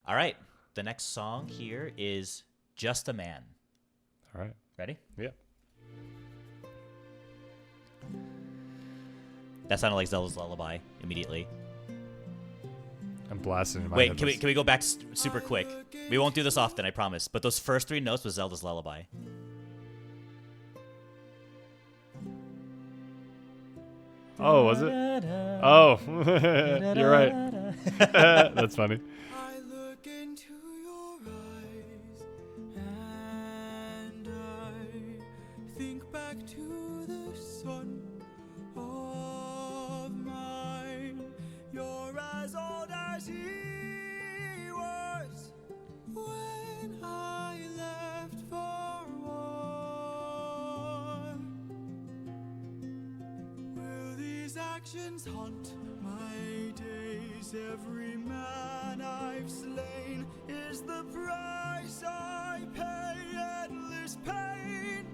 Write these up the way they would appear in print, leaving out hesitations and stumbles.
All right. The next song here is Just a Man. All right. Ready? Yeah. That sounded like Zelda's Lullaby immediately. I'm blasting in my Wait, head. can we go back super quick? We won't do this often, I promise. But those first 3 notes was Zelda's Lullaby. Oh, was it? Oh, you're right. That's funny. I look into your eyes and I think back to the son of mine. You're as old as he was when I left for war. Will these actions haunt my days? Every man I've slain is the price I pay. Endless pain.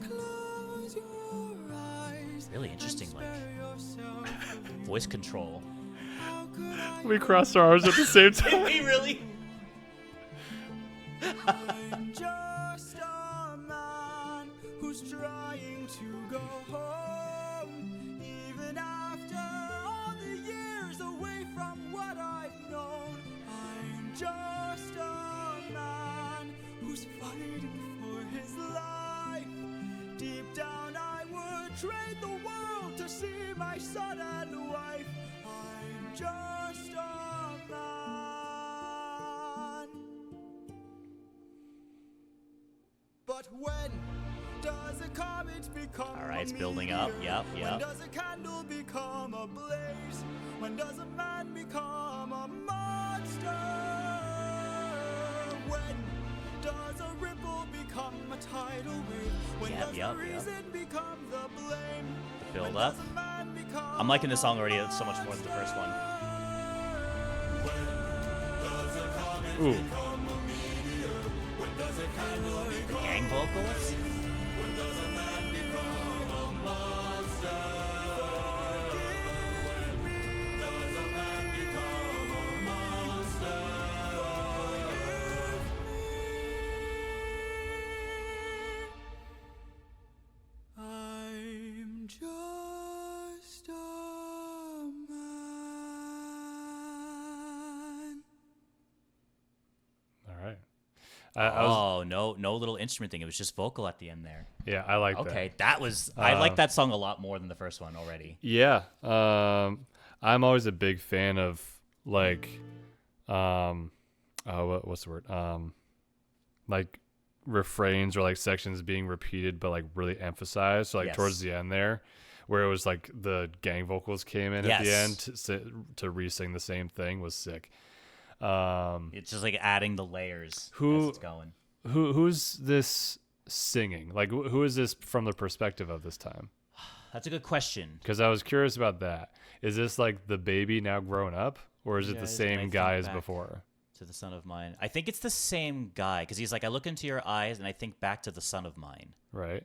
Close your eyes. Really interesting, and like, spare yourself a little. Voice control. How could I We crossed our arms at the same time. We really? I'm just a man who's trying to go home, even after all the years away from what I've known. I'm just a man who's fighting for his life. Deep down, I would trade the world to see my son and wife. I'm just a man. But when does a comet become All right, it's a building up. meteor? Yep. When does a candle become a blaze? When does a man become a monster? When does a ripple become a tidal wave? When does the reason become the blame? The build When up. does a man become I'm liking this song already so much more than the first one. Ooh. Gang vocals? I'm just a man. All right. I was, no little instrument thing. It was just vocal at the end there. yeah, I like that. Okay, that was... I like that song a lot more than the first one already. Yeah. I'm always a big fan of like, what's the word? Like refrains or like sections being repeated but like really emphasized. So like Yes. towards the end there, where it was like the gang vocals came in at the Yes. end to re-sing the same thing was sick. It's just like adding the layers Who- as it's going. Who's this singing? Like who is this from the perspective of this time? That's a good question. Because I was curious about that. Is this like the baby now grown up, or is it the Guys, I same think guy as back before? To the son of mine. I think it's the same guy because he's like, I look into your eyes and I think back to the son of mine. Right.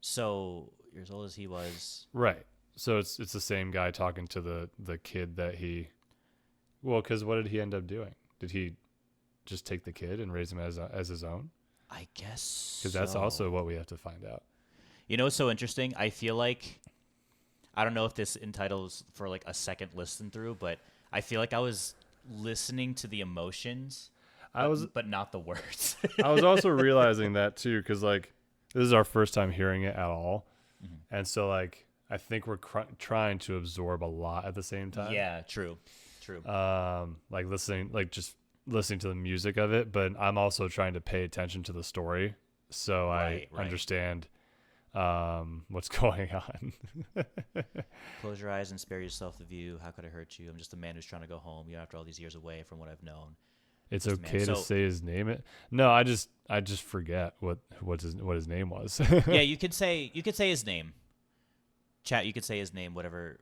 So, you're as old as he was. Right. So it's the same guy talking to the kid that he. Well, because what did he end up doing? Did he just take the kid and raise him as his own? I guess. Because that's also what we have to find out. You know what's so interesting? I feel like, I don't know if this entitles for like a second listen through, but I feel like I was listening to the emotions, but not the words. I was also realizing that too, because like this is our first time hearing it at all, and so like I think we're trying to absorb a lot at the same time. Yeah, true. Like just listening to the music of it, but I'm also trying to pay attention to the story, so Right. I understand what's going on. Close your eyes and spare yourself the view. How could I hurt you? I'm just a man who's trying to go home. You know, after all these years away from what I've known. It's Just okay man. to So- say his name. No, I just forget what his name was. Yeah, you could say his name. Chat, you could say his name, whatever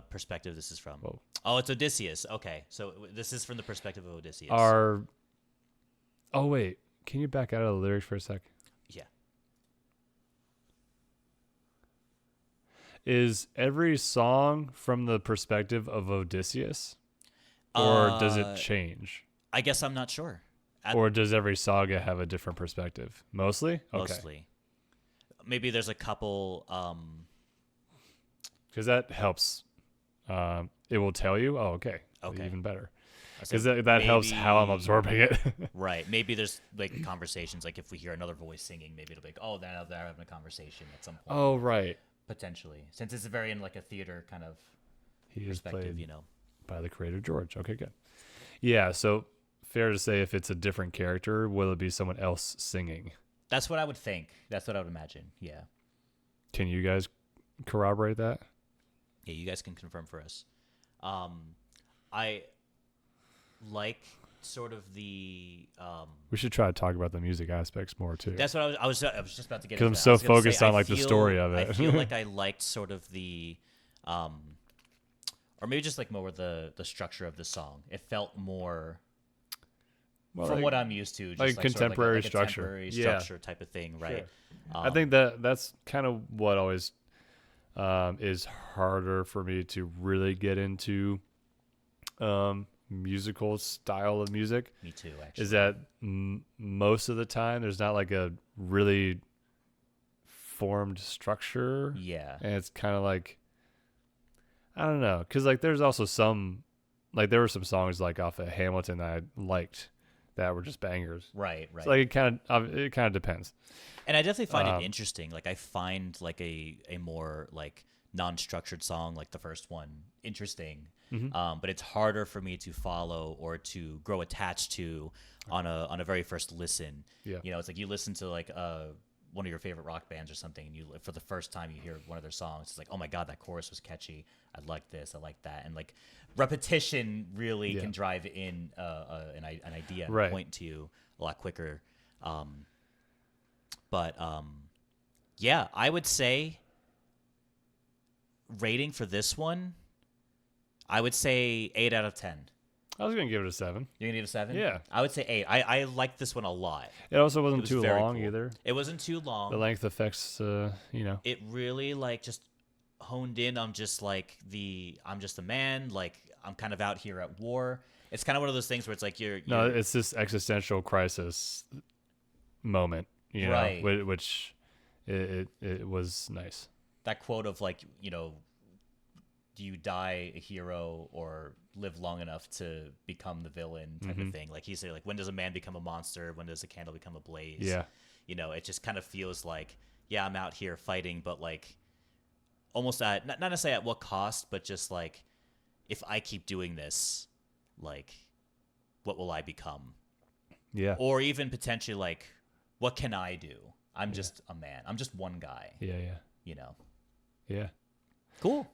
perspective this is from. Whoa. Oh, it's Odysseus. Okay, so this is from the perspective of Odysseus. Oh wait, can you back out of the lyrics for a sec? Yeah. Is every song from the perspective of Odysseus? Or does it change? I guess I'm not sure. Or does every saga have a different perspective? Mostly? Okay. Mostly. Maybe there's a couple. Because that helps. It will tell you. Oh, okay. Okay. Even better. So Because that helps how I'm absorbing it. Right. Maybe there's like conversations. Like if we hear another voice singing, maybe it'll be like, oh, they're having a conversation at some point. Oh, right. Potentially, since it's very in like a theater kind of He is perspective, played you know. by the creator George. Okay, good. Yeah. So fair to say, if it's a different character, will it be someone else singing? That's what I would think. That's what I would imagine. Yeah. Can you guys corroborate that? Yeah, you guys can confirm for us. I like sort of the. We should try to talk about the music aspects more too. That's what I was just about to get. Because I'm into so that. I was gonna focused say, on like the story of it. I feel like I liked sort of the, or maybe just like more the structure of the song. It felt more. Well, from like, what I'm used to, just like contemporary sort of like structure. a contemporary Yeah. structure type of thing, right? I think that's kind of what always is harder for me to really get into musical style of music. Me too, actually. Is that most of the time there's not like a really formed structure. Yeah. And it's kind of like, I don't know, because like there's also some, like there were some songs like off of Hamilton that I liked that were just bangers. Right. So like it kind of depends. And I definitely find it interesting. Like I find like a more like non-structured song like the first one interesting. But it's harder for me to follow or to grow attached to on a very first listen. Yeah. You know, it's like you listen to like one of your favorite rock bands or something, and you for the first time you hear one of their songs, it's like, oh my god, that chorus was catchy. I like this, I like that, and like repetition really can drive in an idea and point to you a lot quicker. But yeah, I would say rating for this one, I would say 8 out of 10. I was gonna give it a 7. You're gonna give it a 7? Yeah. I would say 8. I liked this one a lot. It also wasn't too very long cool. either. It wasn't too long. The length affects, you know. It really like just honed in on just like I'm just a man. Like I'm kind of out here at war. It's kind of one of those things where it's like you're No, it's this existential crisis moment, you know, which it was nice. That quote of like, you know, do you die a hero or live long enough to become the villain type of thing? Like he said, like when does a man become a monster? When does a candle become a blaze? Yeah. You know, it just kind of feels like, yeah, I'm out here fighting, but like almost at not necessarily at what cost, but just like if I keep doing this, like what will I become? Yeah. Or even potentially like, what can I do? I'm just a man. I'm just one guy. Yeah. You know. Yeah. Cool.